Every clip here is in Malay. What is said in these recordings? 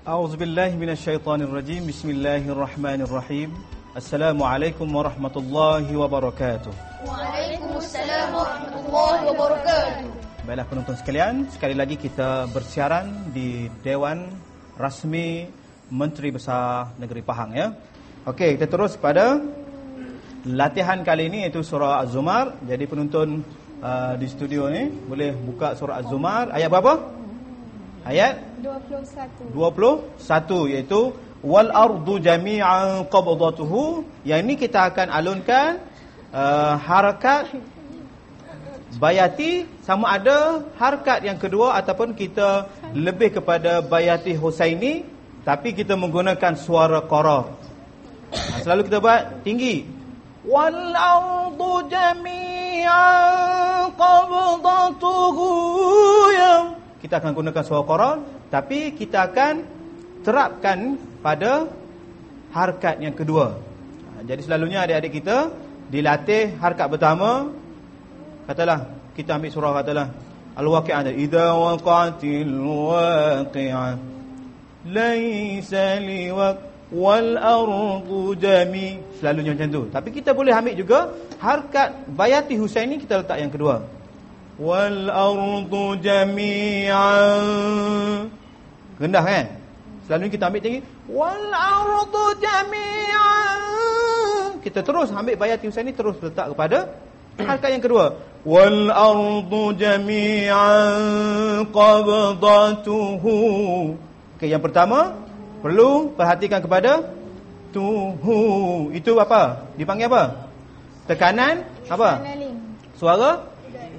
A'udzubillahi minasyaitonirrajim. Bismillahirrahmanirrahim. Assalamualaikum warahmatullahi wabarakatuh. Waalaikumsalam warahmatullahi wabarakatuh. Baiklah penonton sekalian, sekali lagi kita bersiaran di Dewan Rasmi Menteri Besar Negeri Pahang ya. Okey, kita terus pada latihan kali ini iaitu surah Az-Zumar. Jadi penonton di studio ni boleh buka surah Az-Zumar ayat berapa? Ayat 21 iaitu wal ardu jami'an qabdatuhu. Yang ini kita akan alunkan harakat bayati, sama ada harakat yang kedua ataupun kita lebih kepada bayati husaini, tapi kita menggunakan suara qarar. Selalu kita buat tinggi. Wal ardu jami'an qabdatuhu ya. Kita akan gunakan suara qarar, tapi kita akan terapkan pada harakat yang kedua. Jadi selalunya adik-adik kita dilatih harakat pertama. Katalah kita ambil surah, katalah Al-Waqi'ah, idza waqa'atil waqi'ah laisa wal ardu jami. Selalunya macam tu. Tapi kita boleh ambil juga harakat bayati husaini, kita letak yang kedua. Wal ardu jami'an. Rendah kan? Selalunya kita ambil tinggi. Wal ardu jami'an. Kita terus ambil bayati husaini, terus letak kepada harakat yang kedua. Wal ardu jami'an qabdatuhu. Okey, yang pertama perlu perhatikan kepada tuhu. Itu apa? Dipanggil apa? Tekanan apa? Suara?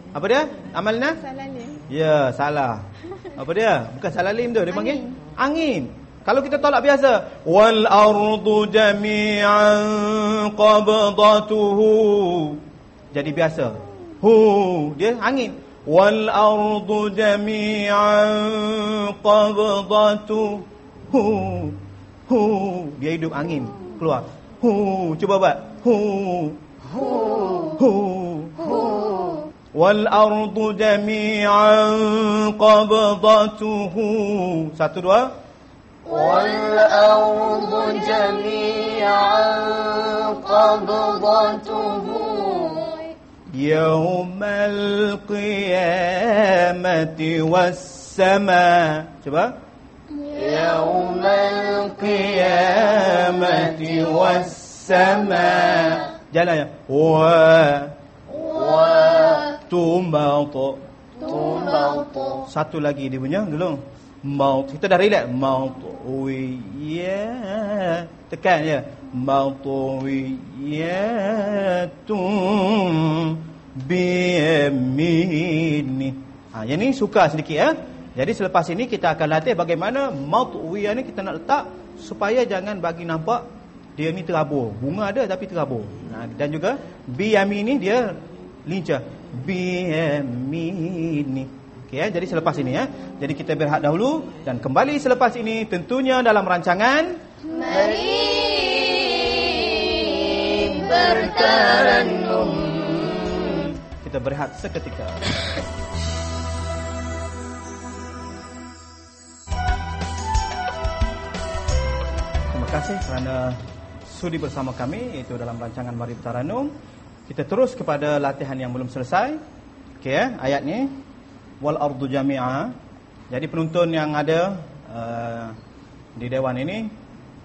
Apa dia? Amalna? Salalim. Ya, salah. Apa dia? Bukan salalim tu, dia panggil angin. Kalau kita tolak biasa, wal ardu jami'an qabdatuhu. Jadi biasa. Hu, dia angin. Wal ardu jami'an qabdatuhu. Hu, dia hidup angin keluar. Hu, cuba buat. Hu. Hu. Hu. Hu. Wal ardu jami'an qabdatuhu. Satu, dua. Wal ardu jami'an qabdatuhu yaumal qiyamati was-sama. Coba. Yaumal qiyamati was-sama. Jalan ya. Wa tumat. Satu lagi dia punya dulu. Maut. Kita dah relax. Maut. Ya. Tekan ya. Maut. Ya. Biyamini. Yang ni suka sedikit ya. Jadi selepas ini kita akan latih bagaimana maut uya ni kita nak letak supaya jangan bagi nampak dia ni terabur. Bunga ada tapi terabur. Dan juga biyamini dia lincah. Biyamini. Okey ya. Jadi selepas ini ya. Jadi kita berehat dahulu dan kembali selepas ini tentunya dalam rancangan Mari bertarannum. Kita berehat seketika. Terima kasih kerana sudi bersama kami iaitu dalam rancangan Mari Bertarannum. Kita terus kepada latihan yang belum selesai. Okey ya, ayat ni wal ardu jami'a. Jadi penonton yang ada di dewan ini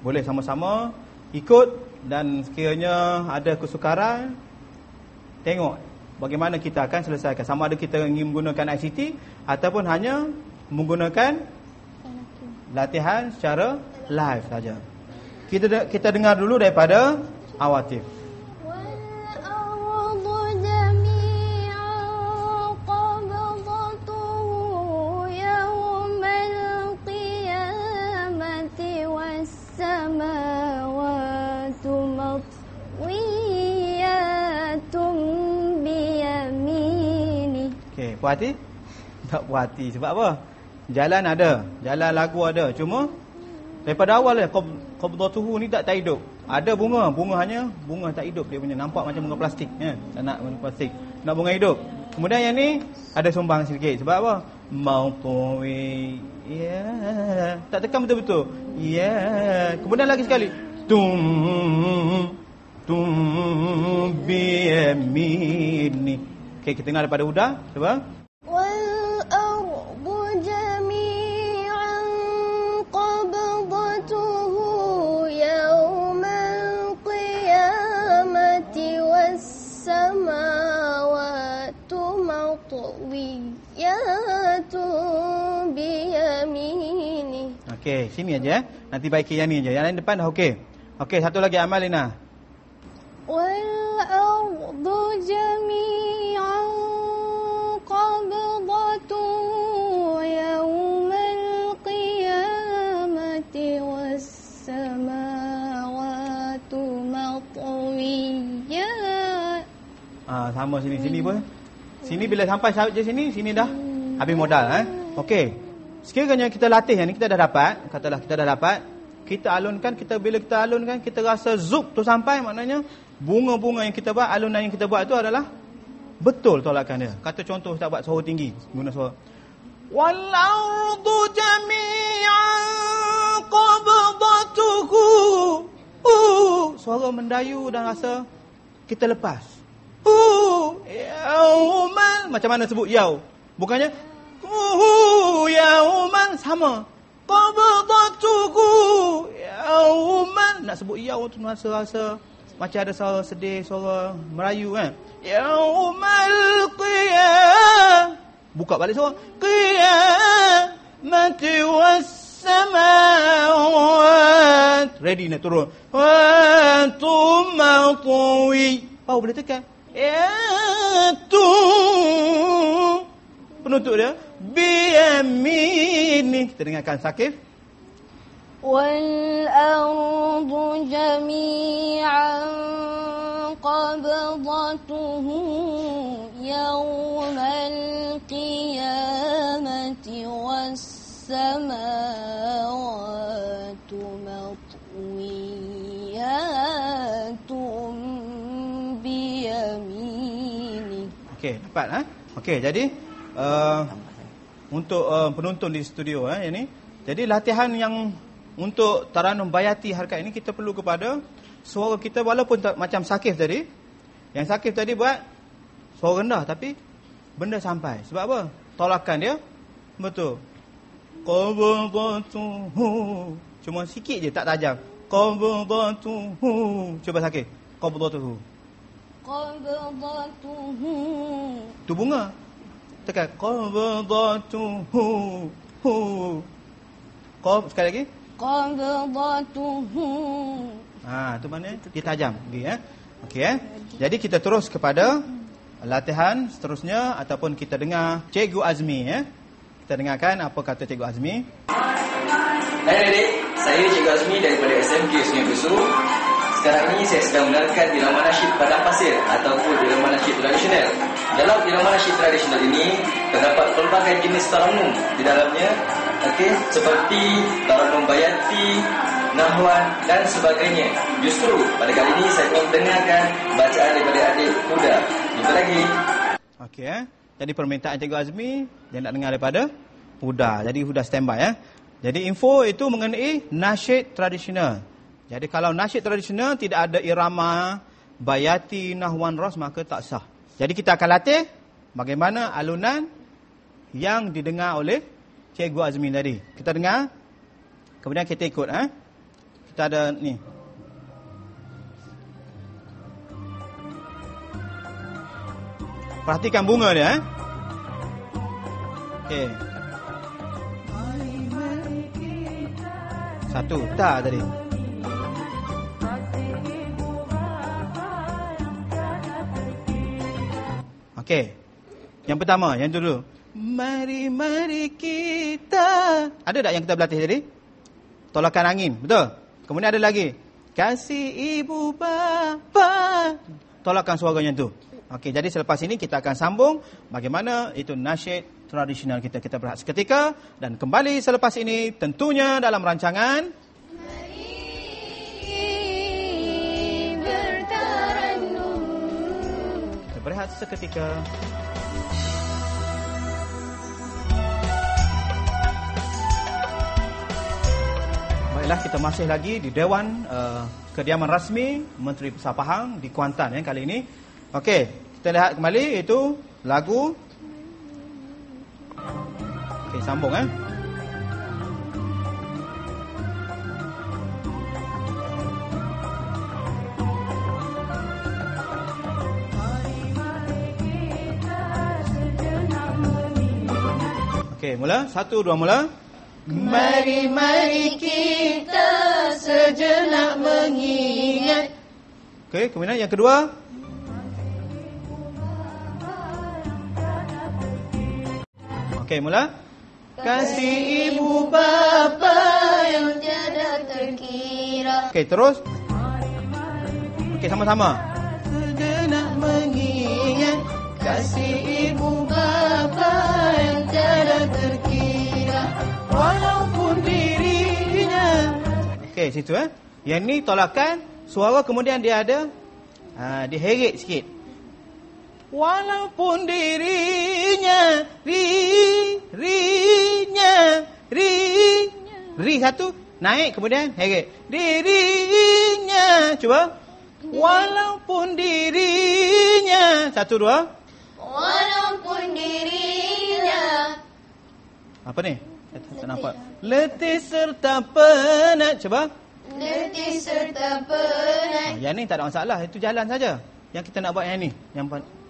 boleh sama-sama ikut dan sekiranya ada kesukaran tengok bagaimana kita akan selesaikan. Sama ada kita ingin menggunakan ICT ataupun hanya menggunakan latihan secara live saja. Kita dengar dulu daripada Awatif. Okey, puas hati? Tak puas hati sebab apa? Jalan ada, jalan lagu ada. Cuma daripada awal qabdatuhu ni tak hidup. Ada bunga, bunga tak hidup dia punya. Nampak macam bunga plastik ya. Tak nak bunga plastik. Nak bunga hidup. Kemudian yang ni ada sumbang sikit. Sebab apa? matwi. Ya, tak tekan betul-betul. Ya, kemudian lagi sekali. Tum biyamini. Okey, kita dengar daripada Huda. Cuba. والأرض جميعا قبضته يوم القيامة والسماوات مطويات بيمينه. Okey, sini aja. Nanti baiki yang ni aja. Yang lain depan dah okey. Okey, satu lagi amal Lina. والأرض جميعا قبضته يوم القيامة والسماوات مطويات. Sama sini pun. Sini bila sampai je sini dah habis modal Okey. Sekiranya kita latih yang ni kita dah dapat, katalah kita dah dapat, kita alunkan, bila kita alunkan kita rasa zup tu sampai, maknanya bunga-bunga yang kita buat, alunan yang kita buat itu adalah betul tolakan dia. Kata contoh kita buat suara tinggi, guna suara wal ardu jami'an qabdatuhu. Suara mendayu dan rasa kita lepas. Yauman, macam mana sebut yau? Bukannya yauman sama. Qabdatuhu yauman, nak sebut yau tu rasa macam ada suara sedih, suara merayu kan. Yaumal qiyam. Buka balik suara. Qiyamati was samawat. Ready nak turun. Wa tumatwi. Pau boleh tekan. Tu. Penutup dia biyamini. Kita dengarkan Sakif. والأرض جميعا قبضته يوم القيامة والسماوات مطويات بيمينه. Okey, dapat Okey, jadi untuk penonton di studio yang ni. Jadi latihan yang untuk Taranum Bayati harkat ini kita perlu kepada suara kita walaupun macam Sakif tadi. Yang Sakif tadi buat suara rendah tapi benda sampai. Sebab apa? Tolakan dia betul. Qabdatuhu. Cuma sikit je tak tajam. Qabdatuhu. Cuba Sakif. Qabdatuhu. Qabdatuhu. Tu bunga. Tekan qabdatuhu. Sekali lagi. Qabdatuhu. Tu mana? Dia tajam. Okey Jadi kita terus kepada latihan seterusnya ataupun kita dengar Cikgu Azmi Kita dengarkan apa kata Cikgu Azmi. Hai adik, saya Cikgu Azmi daripada SMK Sungai Busu. Sekarang ini saya sedang menerangkan irama nasyid padang pasir ataupun irama nasyid tradisional. Dalam irama nasyid tradisional ini terdapat pelbagai jenis taranum di dalamnya. Seperti Taranum Bayati, Nahwan dan sebagainya. Justru pada kali ini saya ingin dengarkan bacaan daripada adik Huda. Jumpa lagi. Okey Jadi permintaan Cikgu Azmi dia nak dengar daripada Huda. Jadi Huda standby Jadi info itu mengenai nasyid tradisional. Jadi kalau nasyid tradisional tidak ada irama Bayati, Nahwan, Ros, maka tak sah. Jadi kita akan latih bagaimana alunan yang didengar oleh Cikgu Azmi tadi. Kita dengar. Kemudian kita ikut Kita ada ni. Perhatikan bunga dia Okey. Satu tak tadi. Okey. Yang pertama, yang dulu. Mari kita. Ada tak yang kita berlatih tadi? Tolakan angin, betul? Kemudian ada lagi. Kasih ibu bapa. Tolakan suaranya tu. Okey, jadi selepas ini kita akan sambung bagaimana itu nasyid tradisional kita. Kita berehat seketika dan kembali selepas ini tentunya dalam rancangan Mari bertarannum. Kita berehat seketika. Baiklah, kita masih lagi di Dewan Kediaman Rasmi Menteri Besar Pahang di Kuantan kali ini. Okey, kita lihat kembali itu lagu. Okey, sambung Okey, mula. 1, 2, mula. Mari, mari kita sejenak mengingat. Okey, kemudian yang kedua. Okey, mula. Kasih ibu bapa yang tiada terkira. Okey, terus. Okey, sama-sama. Sejenak mengingat Kasih ibu bapa yang tiada terkira, walaupun dirinya. Okey, situ Yang ni tolakan suara, kemudian dia ada diheret sikit. Walaupun dirinya ri satu naik, kemudian heret. Dirinya, cuba. Walaupun dirinya. 1, 2. Walaupun dirinya. Apa ni? Tak nampak. Letih serta penat. Coba. Letih serta penat. Yang ni tak ada masalah. Itu jalan saja. Yang kita nak buat yang ni.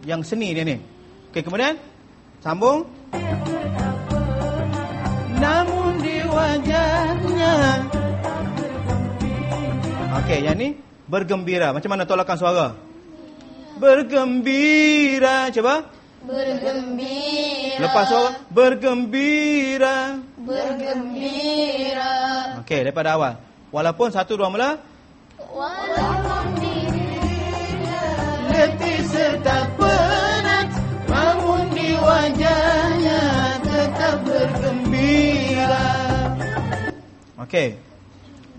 Yang seni dia ni. Okey, kemudian. Sambung. Namun di wajahnya. Okey, yang ni. Bergembira. Macam mana tolakan suara? Bergembira. Coba. Bergembira. Lepas suara. Bergembira. Bergembira. Okey, daripada awal. Walaupun 1, 2 mula. Walaupun dirinya Letih serta penat, namun di wajahnya tetap bergembira. Okey.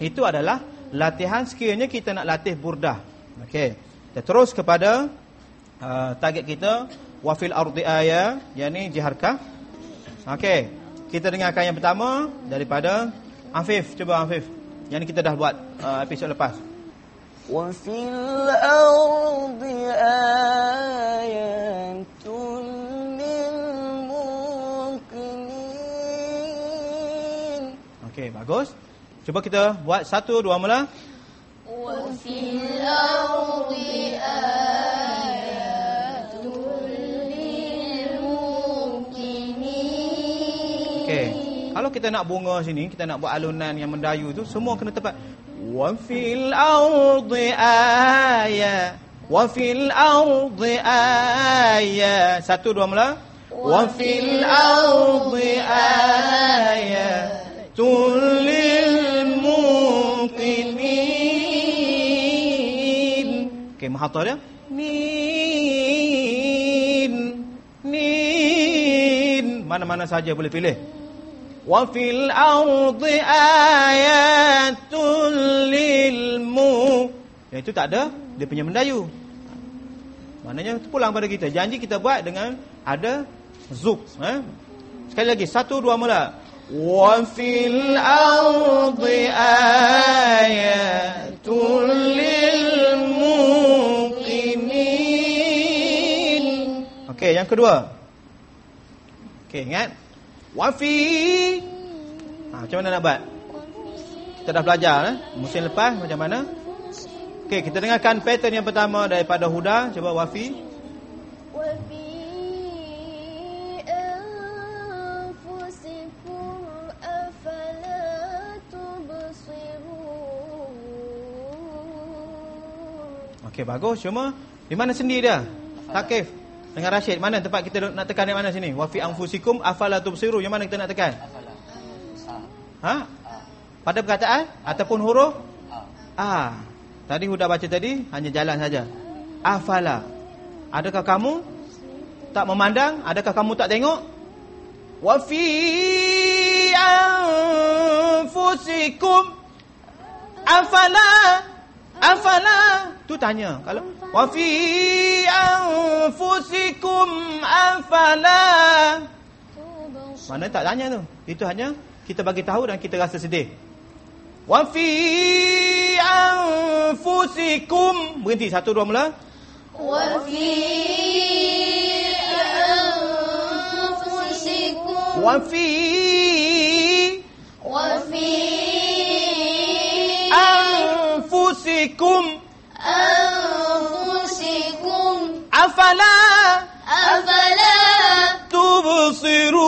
Itu adalah latihan sekiranya kita nak latih burdah. Okey. Kita terus kepada target kita, wafil ardi aya, yakni jiharkah. Okey. Kita dengarkan yang pertama daripada Afif. Cuba Afif. Yang ni kita dah buat episod lepas. Wafil ardi ayatul lil muqinin. Okey, bagus. Cuba kita buat 1, 2 mula. wa fil ardi ayatul lil muqinin. Okey. Kalau kita nak bunga sini, kita nak buat alunan yang mendayu tu, semua kena tepat. Wa fil ardi aya. Wa fil ardi aya. 1, 2 mula. Wa fil ardi aya. Tulil muqinin. Okey, mahathah dia. Nin. Mana-mana saja boleh pilih. Wa fil ardi ayatul lil mu. Yang itu tak ada, dia punya mendayu. Maknanya pulang pada kita. Janji kita buat dengan ada zuk. Sekali lagi, 1, 2 mula. Wa fil ardi ayatul lil muqinin. Okey, yang kedua. Okey, ingat. Wa fi. Macam mana nak buat? Kita dah belajar musim lepas macam mana. Okey, kita dengarkan pattern yang pertama daripada Huda. Cuba wa fi. Wa fi anfusikum afala tubsirun. Okey, bagus. Cuma di mana sendi dia? Takif dengan Rashid. Mana tempat kita nak tekan yang mana sini? Wa fi anfusikum afala tubsiru. Yang mana kita nak tekan? Ha? Pada perkataan ataupun huruf? Tadi Huda baca tadi hanya jalan saja. Afala. Adakah kamu tak memandang? Adakah kamu tak tengok? Wa fi anfusikum afala. Afala. Tu tanya. Kalau wa fi anfusikum afala. Mana tak tanya tu. Itu hanya kita bagi tahu dan kita rasa sedih. Wa fi anfusikum. Berhenti, 1 2 mula. Wa fi anfusikum. Wa fi anfusikum. Afala tubsirun.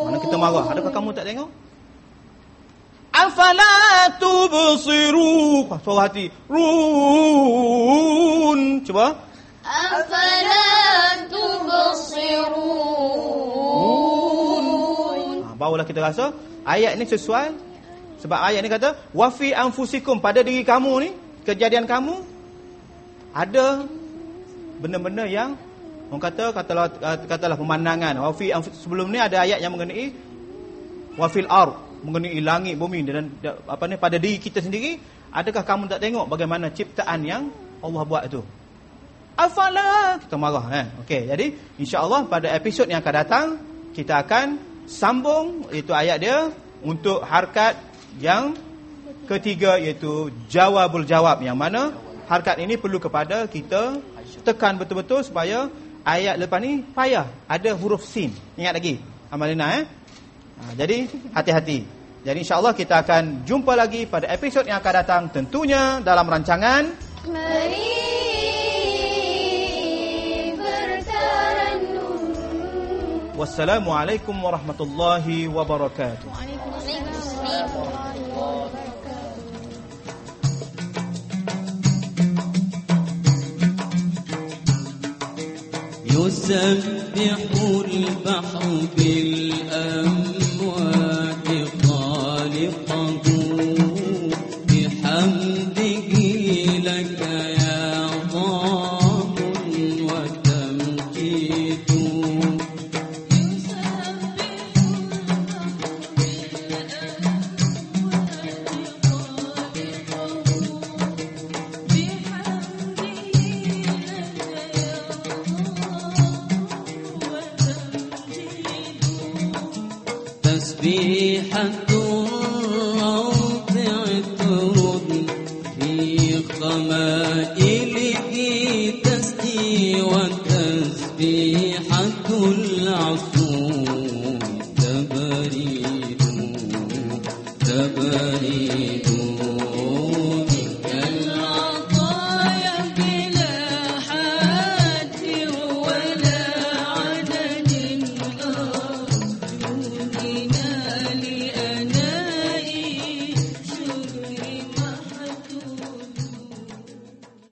Mana kita marah? Adakah kamu tak tengok? Afala tubsirun. Suara hati. Run. Cuba. Afala tubsirun. Barulah kita rasa ayat ni sesuai. Sebab ayat ni kata wa fi anfusikum, pada diri kamu ni, kejadian kamu ada benda-benda yang orang katalah pemandangan. Wa fi sebelum ni ada ayat yang mengenai wa fil ard, mengenai langit bumi dan pada diri kita sendiri. Adakah kamu tak tengok bagaimana ciptaan yang Allah buat itu? Afala, kita marah Okey, jadi insya-Allah pada episod yang akan datang kita akan sambung, itu ayat dia untuk harkat yang ketiga, iaitu jawabul jawab, yang mana harkat ini perlu kepada kita tekan betul-betul supaya ayat lepas ni payah ada huruf sin. Ingat lagi Amalina jadi hati-hati. Jadi insya-Allah kita akan jumpa lagi pada episod yang akan datang, tentunya dalam rancangan Mari bertarannum. Wassalamualaikum warahmatullahi wabarakatuh. يسبح البحر بالأمواج خالقه بحمده لك يا ضام وتمجيد. تسبيحا